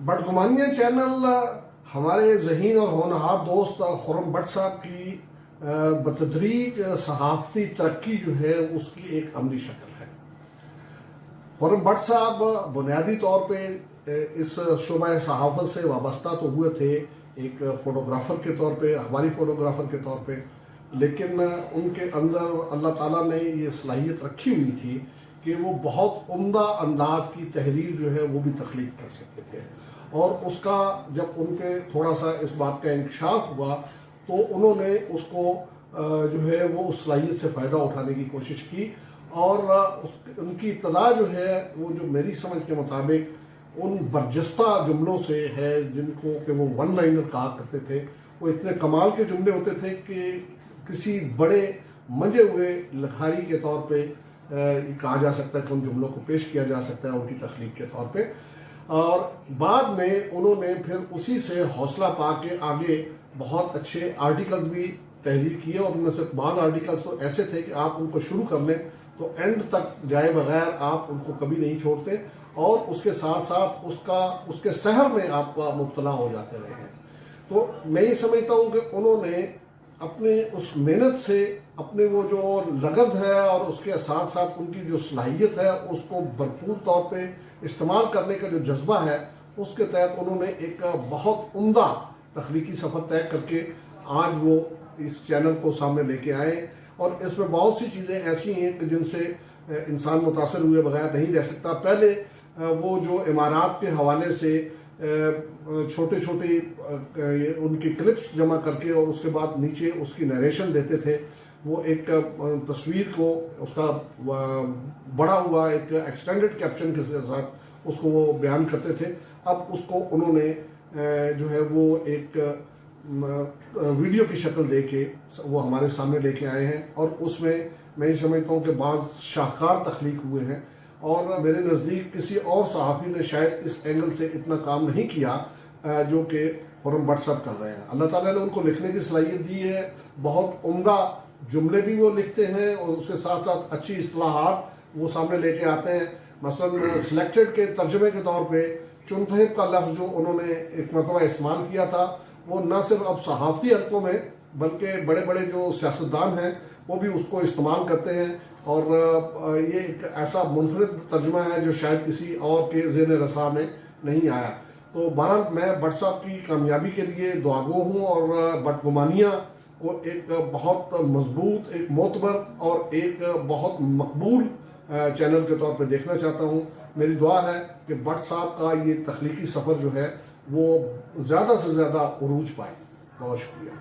بٹگمانیہ channel ہمارے ذہین اور ہونہار دوست خرم بٹ صاحب کی بتدریج صحافتی ترقی جو ہے اس کی ایک عملی شکل ہے۔ خرم بٹ صاحب بنیادی طور پہ اس شعبہ صحافت سے وابستہ تو ہوئے تھے ایک فوٹوگرافر کے طور پہ، اخباری فوٹوگرافر کے طور پہ، لیکن ان کے اندر اللہ تعالیٰ نے یہ صلاحیت رکھی ہوئی تھی کہ وہ بہت عمدہ انداز کی تحریر جو ہے وہ بھی تخلیق کر سکتے تھے، اور اس کا جب ان کے تھوڑا سا اس بات کا انکشاف ہوا تو انہوں نے اس کو جو ہے وہ اس صلاحیت سے فائدہ اٹھانے کی کوشش کی، اور ان کی ابتدا جو ہے وہ جو میری سمجھ کے مطابق ان برجستہ جملوں سے ہے جن کو کہ وہ ون لائنر کہا کرتے تھے۔ وہ اتنے کمال کے جملے ہوتے تھے کہ کسی بڑے منجے ہوئے لکھاری کے طور پہ یہ کہا جا سکتا ہے کہ ان جملوں کو پیش کیا جا سکتا ہے ان کی تخلیق کے طور پہ، اور بعد میں انہوں نے پھر اسی سے حوصلہ پا کے آگے بہت اچھے آرٹیکلز بھی تحریر کیے، اور ان میں سے بعض آرٹیکلز تو ایسے تھے کہ آپ ان کو شروع کر لیں تو اینڈ تک جائے بغیر آپ ان کو کبھی نہیں چھوڑتے، اور اس کے ساتھ ساتھ اس کے سحر میں آپ مبتلا ہو جاتے رہے ہیں۔ تو میں یہ سمجھتا ہوں کہ انہوں نے اپنے اس محنت سے اپنے وہ جو لگن ہے اور اس کے ساتھ ساتھ ان کی جو صلاحیت ہے اس کو بھرپور طور پہ استعمال کرنے کا جو جذبہ ہے اس کے تحت انہوں نے ایک بہت عمدہ تخلیقی سفر طے کر کے آج وہ اس چینل کو سامنے لے کے آئے، اور اس میں بہت سی چیزیں ایسی ہیں کہ جن سے انسان متاثر ہوئے بغیر نہیں رہ سکتا۔ پہلے وہ جو امارات کے حوالے سے چھوٹے چھوٹے ان کی کلپس جمع کر کے اور اس کے بعد نیچے اس کی نیریشن دیتے تھے، وہ ایک تصویر کو اس کا بڑا ہوا ایک ایکسٹینڈڈ کیپشن کے ساتھ اس کو وہ بیان کرتے تھے۔ اب اس کو انہوں نے جو ہے وہ ایک ویڈیو کی شکل دے کے وہ ہمارے سامنے لے کے آئے ہیں، اور اس میں یہ سمجھتا ہوں کہ بعض شاہکار تخلیق ہوئے ہیں، اور میرے نزدیک کسی اور صحافی نے شاید اس اینگل سے اتنا کام نہیں کیا جو کہ خرم بٹ صاحب کر رہے ہیں۔ اللہ تعالیٰ نے ان کو لکھنے کی صلاحیت دی ہے، بہت عمدہ جملے بھی وہ لکھتے ہیں، اور اس کے ساتھ ساتھ اچھی اصطلاحات وہ سامنے لے کے آتے ہیں۔ مثلا سلیکٹڈ کے ترجمے کے طور پہ چنتحب کا لفظ جو انہوں نے ایک مرتبہ استعمال کیا تھا، وہ نہ صرف اب صحافتی حلقوں میں بلکہ بڑے بڑے جو سیاستدان ہیں وہ بھی اس کو استعمال کرتے ہیں، اور یہ ایک ایسا منفرد ترجمہ ہے جو شاید کسی اور کے ذہن رساں میں نہیں آیا۔ تو بہرحال میں بٹ صاحب کی کامیابی کے لیے دعاگو ہوں، اور بٹگمانیہ کو ایک بہت مضبوط، ایک معتبر اور ایک بہت مقبول چینل کے طور پہ دیکھنا چاہتا ہوں۔ میری دعا ہے کہ بٹ صاحب کا یہ تخلیقی سفر جو ہے وہ زیادہ سے زیادہ عروج پائے۔ بہت شکریہ۔